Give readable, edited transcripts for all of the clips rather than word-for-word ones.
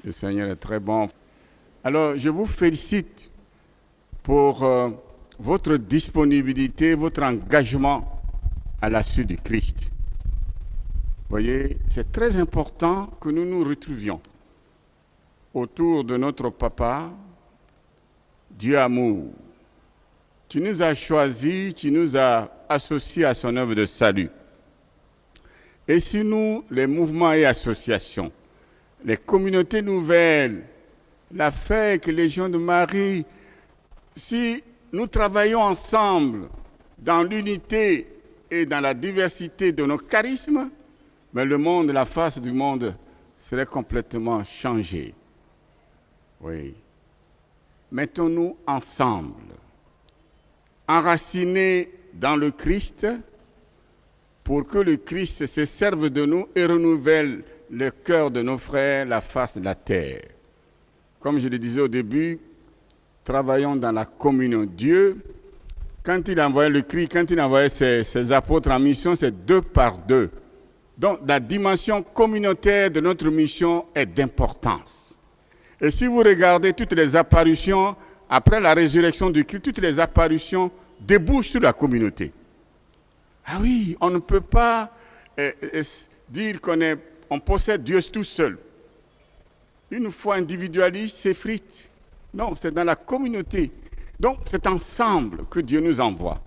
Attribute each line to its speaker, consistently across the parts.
Speaker 1: Le Seigneur est très bon. Alors, je vous félicite pour votre disponibilité, votre engagement à la suite du Christ. Vous voyez, c'est très important que nous nous retrouvions autour de notre Papa, Dieu amour. Tu nous as choisis, tu nous as associés à son œuvre de salut. Et si nous, les mouvements et associations, les communautés nouvelles, la fête, les Légion de Marie, si nous travaillons ensemble dans l'unité et dans la diversité de nos charismes, mais le monde, la face du monde serait complètement changée. Oui. Mettons-nous ensemble, enracinés dans le Christ, pour que le Christ se serve de nous et renouvelle le cœur de nos frères, la face de la terre. Comme je le disais au début, travaillons dans la communion. Dieu, quand il envoyait le Christ, quand il envoyait ses apôtres en mission, c'est 2 par 2. Donc la dimension communautaire de notre mission est d'importance. Et si vous regardez toutes les apparitions, après la résurrection du Christ, toutes les apparitions débouchent sur la communauté. Ah oui, on ne peut pas dire qu'on possède Dieu tout seul. Une foi individualiste s'effrite. Non, c'est dans la communauté. Donc, c'est ensemble que Dieu nous envoie.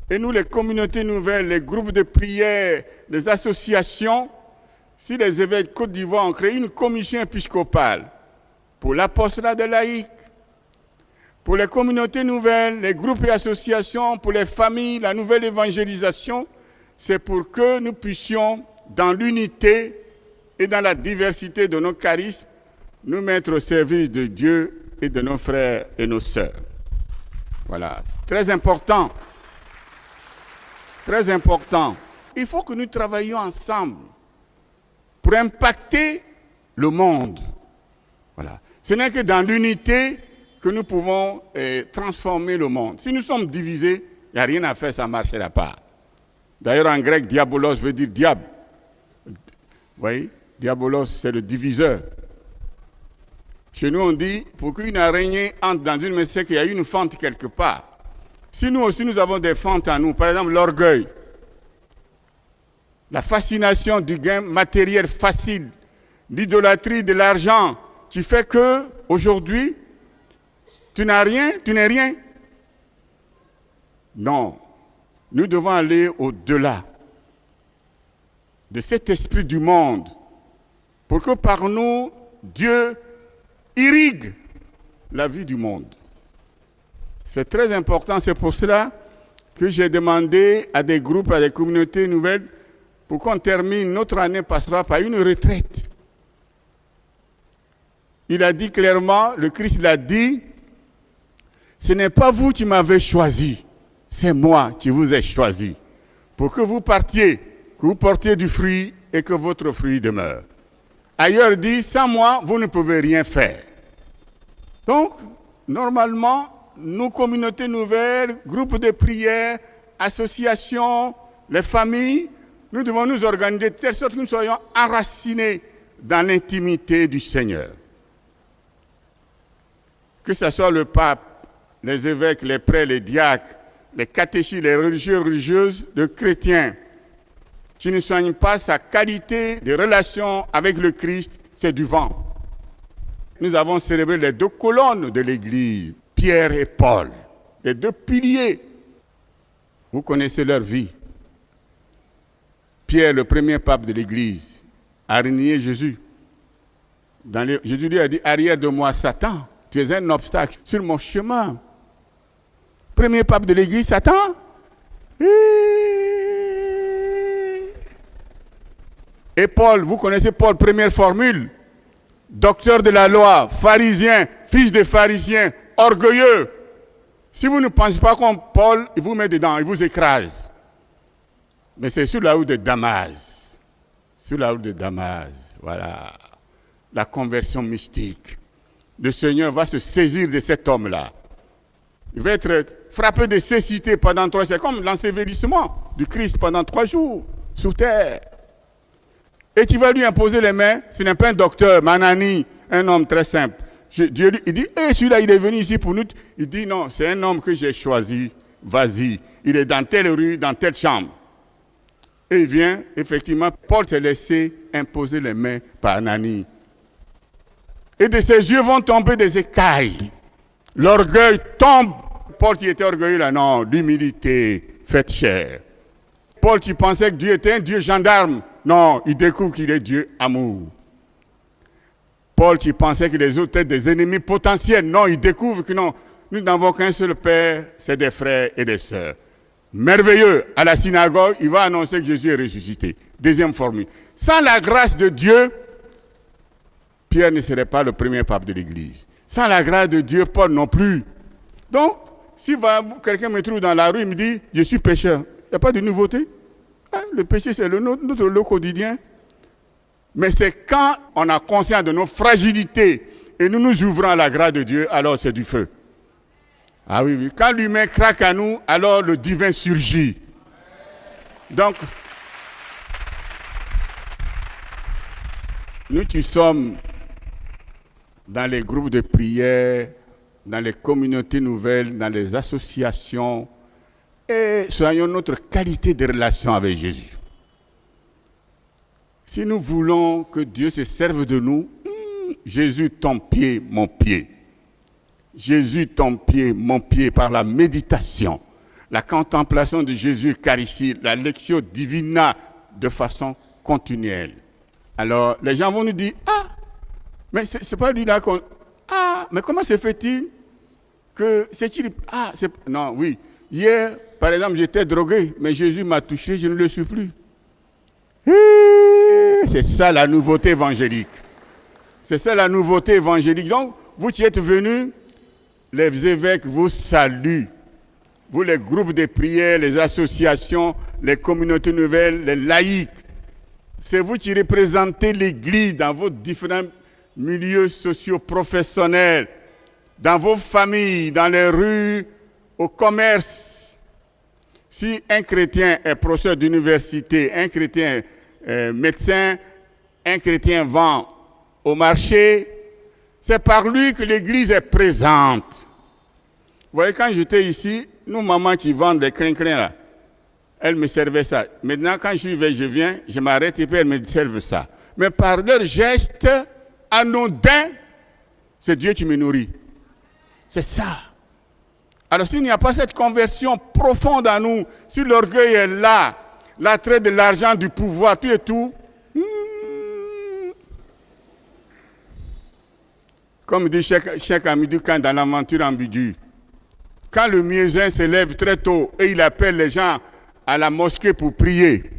Speaker 1: Et nous, les communautés nouvelles, les groupes de prière, les associations, si les évêques de Côte d'Ivoire ont créé une commission épiscopale pour l'apostolat des laïcs, pour les communautés nouvelles, les groupes et associations, pour les familles, la nouvelle évangélisation, c'est pour que nous puissions, dans l'unité et dans la diversité de nos charismes, nous mettre au service de Dieu et de nos frères et nos sœurs. Voilà, c'est très important. Très important. Il faut que nous travaillions ensemble pour impacter le monde. Voilà. Ce n'est que dans l'unité que nous pouvons transformer le monde. Si nous sommes divisés, il n'y a rien à faire, ça ne marchera pas. D'ailleurs, en grec, diabolos veut dire diable. Vous voyez, diabolos, c'est le diviseur. Chez nous, on dit, pour qu'une araignée entre dans une maison, c'est qu'il y a une fente quelque part. Si nous aussi, nous avons des fentes en nous, par exemple l'orgueil, la fascination du gain matériel facile, l'idolâtrie de l'argent, qui fait que aujourd'hui, tu n'as rien, tu n'es rien. Non, nous devons aller au-delà de cet esprit du monde, pour que par nous, Dieu irrigue la vie du monde. C'est très important, c'est pour cela que j'ai demandé à des groupes, à des communautés nouvelles, pour qu'on termine notre année pastorale par une retraite. Il a dit clairement, le Christ l'a dit, ce n'est pas vous qui m'avez choisi, c'est moi qui vous ai choisi, pour que vous partiez, que vous portiez du fruit et que votre fruit demeure. Ailleurs dit, sans moi, vous ne pouvez rien faire. Donc, normalement, nos communautés nouvelles, groupes de prière, associations, les familles, nous devons nous organiser de telle sorte que nous soyons enracinés dans l'intimité du Seigneur. Que ce soit le pape, les évêques, les prêtres, les diacres, les catéchistes, les religieux, religieuses, les chrétiens, qui ne soignent pas sa qualité de relation avec le Christ, c'est du vent. Nous avons célébré les 2 colonnes de l'Église, Pierre et Paul, les 2 piliers. Vous connaissez leur vie. Pierre, le premier pape de l'Église, a renié Jésus. Jésus lui a dit, arrière de moi, Satan, tu es un obstacle sur mon chemin. Premier pape de l'Église, Satan. Et Paul, vous connaissez Paul, première formule. Docteur de la loi, pharisien, fils de pharisien, orgueilleux. Si vous ne pensez pas comme Paul, il vous met dedans, il vous écrase. Mais c'est sur la route de Damas. Sur la route de Damas, voilà. La conversion mystique. Le Seigneur va se saisir de cet homme-là. Il va être frappé de cécité pendant 3 jours. C'est comme l'ensevelissement du Christ pendant 3 jours, sous terre. Et tu vas lui imposer les mains, ce n'est pas un docteur, Manani, un homme très simple. Dieu il dit, celui-là, il est venu ici pour nous. Il dit, non, c'est un homme que j'ai choisi. Vas-y, il est dans telle rue, dans telle chambre. Et il vient, effectivement, Paul s'est laissé imposer les mains par Ananie. Et de ses yeux vont tomber des écailles. L'orgueil tombe. Paul qui était orgueilleux là, non, l'humilité, faites chair. Paul qui pensait que Dieu était un Dieu gendarme, non, il découvre qu'il est Dieu amour. Paul qui pensait que les autres étaient des ennemis potentiels, non, il découvre que non, nous n'avons qu'un seul Père, c'est des frères et des sœurs. Merveilleux, à la synagogue, il va annoncer que Jésus est ressuscité. Deuxième formule. Sans la grâce de Dieu, Pierre ne serait pas le premier pape de l'Église. Sans la grâce de Dieu, Paul non plus. Donc, si quelqu'un me trouve dans la rue, il me dit, je suis pécheur. Il n'y a pas de nouveauté. Le péché, c'est notre lot quotidien. Mais c'est quand on a conscience de nos fragilités et nous nous ouvrons à la grâce de Dieu, alors c'est du feu. Ah oui, oui. Quand l'humain craque à nous, alors le divin surgit. Donc, nous qui sommes dans les groupes de prière, dans les communautés nouvelles, dans les associations, et soyons notre qualité de relation avec Jésus. Si nous voulons que Dieu se serve de nous, Jésus, ton pied, mon pied. Jésus, ton pied, mon pied, par la méditation, la contemplation de Jésus eucharistique, la lectio divina de façon continuelle. Alors, les gens vont nous dire, mais c'est pas lui là qu'on... mais comment se fait-il que... Non, oui. Hier, par exemple, j'étais drogué, mais Jésus m'a touché, je ne le suis plus. C'est ça la nouveauté évangélique. C'est ça la nouveauté évangélique. Donc, vous qui êtes venus, les évêques vous saluent. Vous, les groupes de prière, les associations, les communautés nouvelles, les laïcs. C'est vous qui représentez l'Église dans vos différents milieux socio-professionnels, dans vos familles, dans les rues, au commerce. Si un chrétien est professeur d'université, un chrétien est médecin, un chrétien vend au marché, c'est par lui que l'Église est présente. Vous voyez, quand j'étais ici, nous, mamans qui vendent des crin-crins là, elles me servaient ça. Maintenant, quand je viens, je m'arrête et puis elles me servent ça. Mais par leurs gestes anodins, c'est Dieu qui me nourrit. C'est ça. Alors s'il n'y a pas cette conversion profonde en nous, si l'orgueil est là, l'attrait de l'argent, du pouvoir, tout et tout, comme dit Cheikh Hamidou Khan dans l'aventure ambiguë, quand le muezzin se lève très tôt et il appelle les gens à la mosquée pour prier,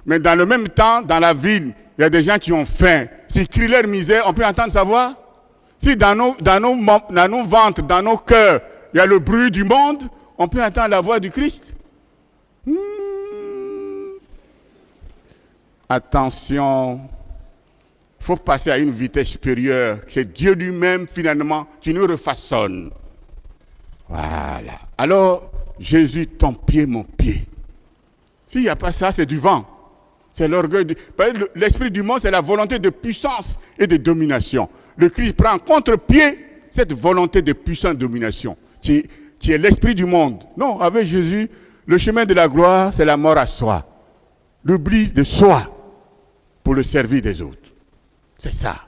Speaker 1: mais dans le même temps, dans la ville, il y a des gens qui ont faim, qui crient leur misère, on peut entendre sa voix. Si dans nos ventres, dans nos cœurs, il y a le bruit du monde, on peut entendre la voix du Christ. Attention, il faut passer à une vitesse supérieure. C'est Dieu lui-même, finalement, qui nous refaçonne. Voilà. Alors, Jésus, ton pied, mon pied. S'il n'y a pas ça, c'est du vent. C'est l'orgueil. L'esprit du monde, c'est la volonté de puissance et de domination. Le Christ prend en contre-pied cette volonté de puissance et de domination, qui est l'esprit du monde. Non, avec Jésus, le chemin de la gloire, c'est la mort à soi. L'oubli de soi pour le service des autres. C'est ça.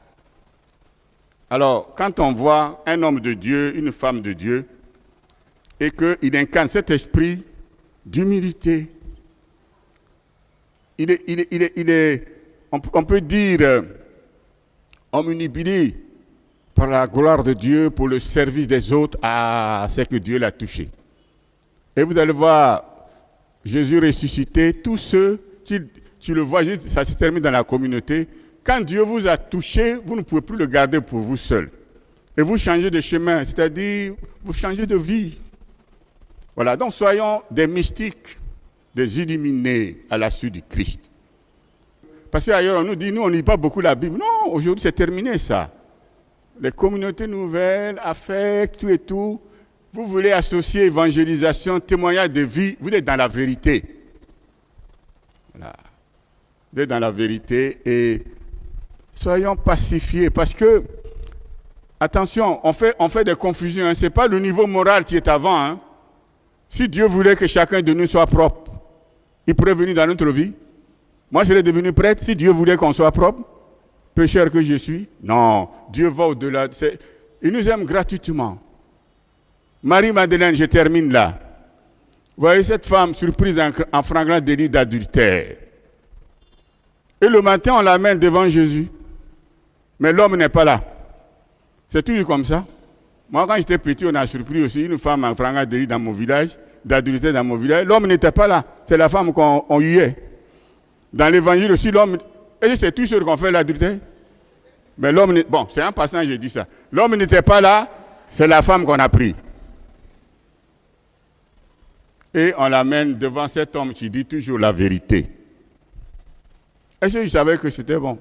Speaker 1: Alors, quand on voit un homme de Dieu, une femme de Dieu, et qu'il incarne cet esprit d'humilité, on peut dire, omnibulé par la gloire de Dieu pour le service des autres, c'est que Dieu l'a touché. Et vous allez voir, Jésus ressuscité, tous ceux qui le voient, ça se termine dans la communauté. Quand Dieu vous a touché, vous ne pouvez plus le garder pour vous seul. Et vous changez de chemin, c'est-à-dire, vous changez de vie. Voilà, donc soyons des mystiques, des illuminés à la suite du Christ. Parce qu'ailleurs, on nous dit, nous, on ne lit pas beaucoup la Bible. Non, aujourd'hui, c'est terminé, ça. Les communautés nouvelles, affects, tout et tout. Vous voulez associer évangélisation, témoignage de vie, vous êtes dans la vérité. Voilà. Vous êtes dans la vérité et soyons pacifiés. Parce que Attention, on fait des confusions. Hein. Ce n'est pas le niveau moral qui est avant. Hein. Si Dieu voulait que chacun de nous soit propre, il pourrait venir dans notre vie. Moi, je serais devenu prêtre si Dieu voulait qu'on soit propre. Pécheur que je suis. Non, Dieu va au-delà. Il nous aime gratuitement. Marie-Madeleine, je termine là. Vous voyez cette femme surprise en flagrant délit d'adultère. Et le matin, on l'amène devant Jésus. Mais l'homme n'est pas là. C'est toujours comme ça. Moi, quand j'étais petit, on a surpris aussi une femme en flagrant délit dans mon village, d'adultère dans mon village. L'homme n'était pas là. C'est la femme qu'on huait. Dans l'évangile aussi, l'homme... Et c'est tout sûr qu'on fait l'adultère. Mais l'homme... Bon, c'est en passant, j'ai dit ça. L'homme n'était pas là. C'est la femme qu'on a pris. Et on l'amène devant cet homme qui dit toujours la vérité. Est-ce que je savais que c'était bon?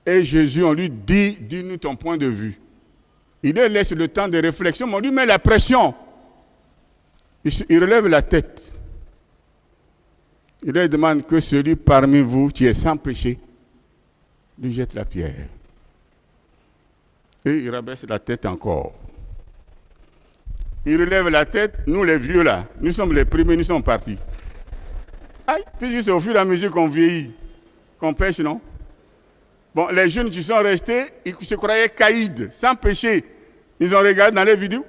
Speaker 1: Et Jésus, on lui dit, dis-nous ton point de vue. Il lui laisse le temps de réflexion, mais on lui met la pression. Il relève la tête. Il lui demande que celui parmi vous qui est sans péché lui jette la pierre. Et il rabaisse la tête encore. Il relève la tête, nous les vieux là, nous sommes les premiers, nous sommes partis. Aïe, puisque c'est au fur et à mesure qu'on vieillit, qu'on pêche, non? Bon, les jeunes qui sont restés, ils se croyaient caïds, sans péché. Ils ont regardé dans les vidéos,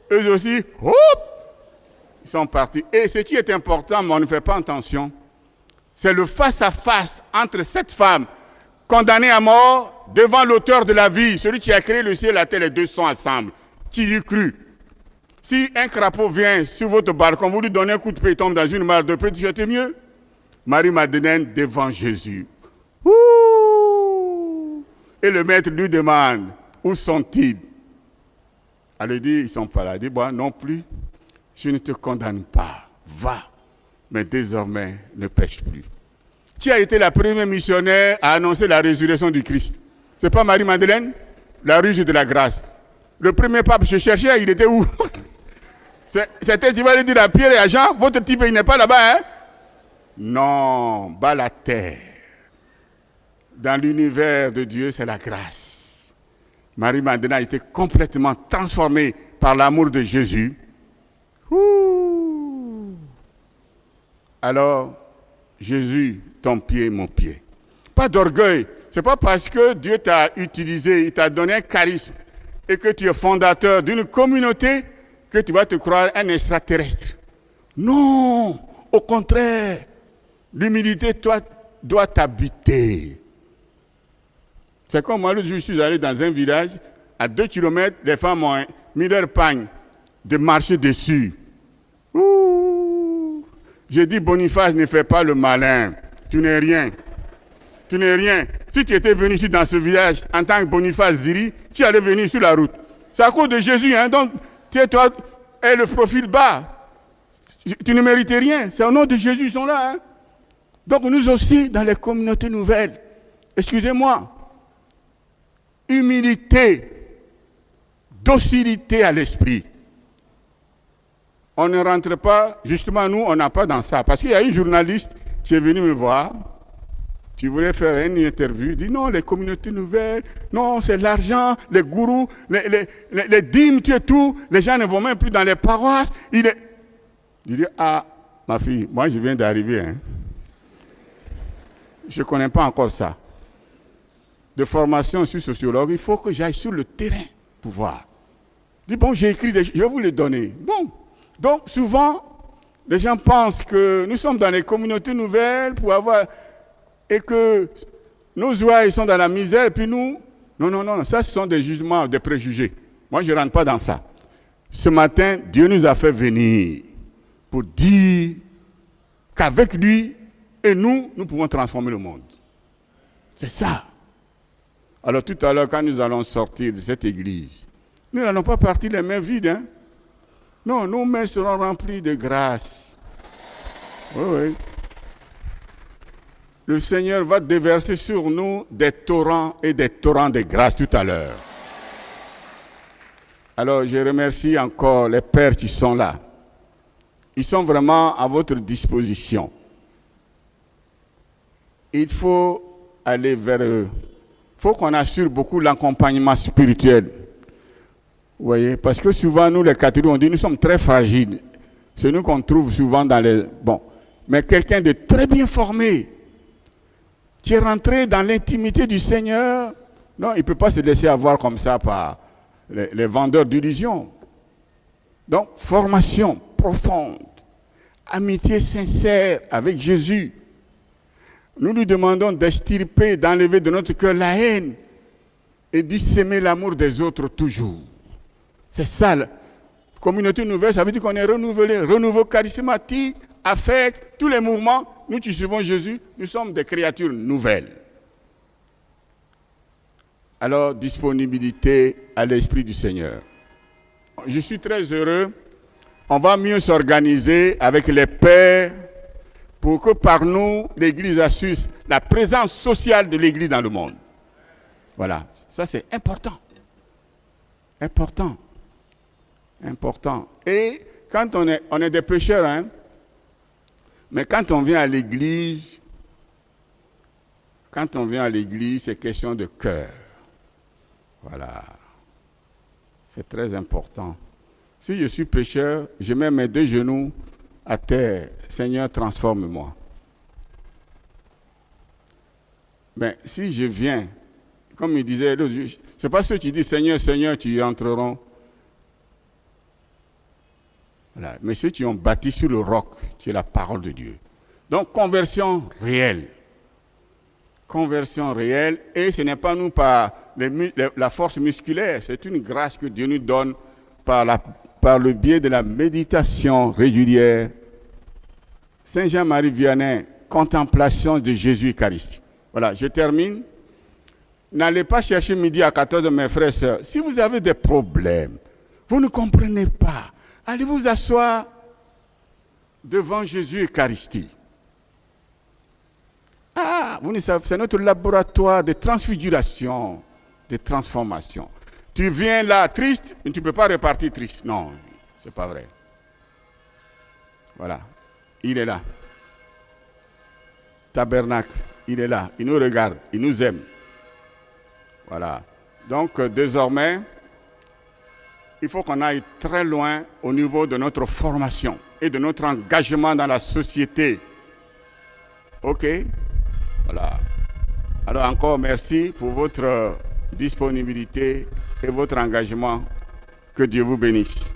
Speaker 1: eux aussi, hop, ils sont partis. Et ce qui est important, mais on ne fait pas attention, c'est le face-à-face entre cette femme condamnée à mort devant l'auteur de la vie, celui qui a créé le ciel et la terre, les deux sont ensemble, qui y crut. Si un crapaud vient sur votre balcon, vous lui donnez un coup de pied, il tombe dans une mare de paix, c'était mieux. Marie-Madeleine devant Jésus. Ouh! Et le maître lui demande, où sont-ils? Elle lui dit, ils ne sont pas là. Elle dit, bon, non plus, je ne te condamne pas. Va, mais désormais, ne pêche plus. Qui a été la première missionnaire à annoncer la résurrection du Christ? Ce n'est pas Marie-Madeleine? La ruse de la grâce. Le premier pape, je cherchais, il était où? C'était, tu vas lui dire à Pierre et à Jean, votre type, il n'est pas là-bas, hein? Non, bas la terre. Dans l'univers de Dieu, c'est la grâce. Marie-Madeleine a été complètement transformée par l'amour de Jésus. Ouh. Alors, Jésus, ton pied, mon pied. Pas d'orgueil. Ce n'est pas parce que Dieu t'a utilisé, il t'a donné un charisme et que tu es fondateur d'une communauté que tu vas te croire un extraterrestre. Non, au contraire, l'humilité doit t'habiter. C'est comme moi, le jour où je suis allé dans un village, à 2 kilomètres, les femmes ont mis leur pagne de marcher dessus. Ouh. J'ai dit, Boniface, ne fais pas le malin. Tu n'es rien. Tu n'es rien. Si tu étais venu ici dans ce village en tant que Boniface Ziri, tu allais venir sur la route. C'est à cause de Jésus, hein, donc toi et le profil bas. Tu ne méritais rien. C'est au nom de Jésus, ils sont là. Hein. Donc nous aussi, dans les communautés nouvelles, excusez-moi, humilité, docilité à l'esprit. On ne rentre pas, justement nous, on n'a pas dans ça. Parce qu'il y a une journaliste qui est venue me voir, qui voulait faire une interview, il dit non, les communautés nouvelles, non, c'est l'argent, les gourous, les dîmes, tu es tout, les gens ne vont même plus dans les paroisses. Il dit, ah, ma fille, moi je viens d'arriver, hein. Je ne connais pas encore ça. De formation, je suis sociologue, il faut que j'aille sur le terrain pour voir. Je dis, bon, j'ai écrit, je vais vous les donner. Bon, donc souvent, les gens pensent que nous sommes dans les communautés nouvelles pour avoir... et que nos ouailles sont dans la misère, et puis nous... Non, ça ce sont des jugements, des préjugés. Moi, je ne rentre pas dans ça. Ce matin, Dieu nous a fait venir pour dire qu'avec lui et nous pouvons transformer le monde. C'est ça. Alors tout à l'heure, quand nous allons sortir de cette église, nous n'allons pas partir les mains vides. Hein? Non, nos mains seront remplies de grâce. Oui. Le Seigneur va déverser sur nous des torrents et des torrents de grâce tout à l'heure. Alors, je remercie encore les pères qui sont là. Ils sont vraiment à votre disposition. Il faut aller vers eux. faut qu'on assure beaucoup l'accompagnement spirituel. Vous voyez, parce que souvent, nous, les catholiques, on dit nous sommes très fragiles. C'est nous qu'on trouve souvent dans les... Bon, mais quelqu'un de très bien formé, qui est rentré dans l'intimité du Seigneur, non, il ne peut pas se laisser avoir comme ça par les vendeurs d'illusions. Donc, formation profonde, amitié sincère avec Jésus. Nous lui demandons d'extirper, d'enlever de notre cœur la haine et d'y s'aimer l'amour des autres toujours. C'est ça, la communauté nouvelle, ça veut dire qu'on est renouvelé, renouveau charismatique, affect, tous les mouvements. Nous qui suivons Jésus, nous sommes des créatures nouvelles. Alors, disponibilité à l'Esprit du Seigneur. Je suis très heureux. On va mieux s'organiser avec les pères pour que par nous, l'Église assure la présence sociale de l'Église dans le monde. Voilà, ça c'est important. Important. Important. Et quand on est des pécheurs, hein, mais quand on vient à l'Église, c'est question de cœur. Voilà. C'est très important. Si je suis pécheur, je mets mes deux genoux à terre. Seigneur, transforme-moi. Mais si je viens, comme il disait, c'est pas ceux qui disent Seigneur, Seigneur, tu y entreront. Voilà. Mais ceux qui ont bâti sur le roc, qui est la parole de Dieu. Donc, conversion réelle. Conversion réelle, et ce n'est pas nous par la force musculaire, c'est une grâce que Dieu nous donne par le biais de la méditation régulière. Saint Jean-Marie Vianney, contemplation de Jésus Eucharistique. Voilà, je termine. N'allez pas chercher midi à 14h, mes frères et sœurs. Si vous avez des problèmes, vous ne comprenez pas, allez vous asseoir devant Jésus Eucharistique. Ah, vous ne savez, c'est notre laboratoire de transfiguration, de transformation. Tu viens là triste, mais tu ne peux pas repartir triste. Non, c'est pas vrai. Voilà, il est là. Tabernacle, il est là. Il nous regarde, il nous aime. Voilà. Donc, désormais, il faut qu'on aille très loin au niveau de notre formation et de notre engagement dans la société. OK? Voilà. Alors encore merci pour votre disponibilité et votre engagement. Que Dieu vous bénisse.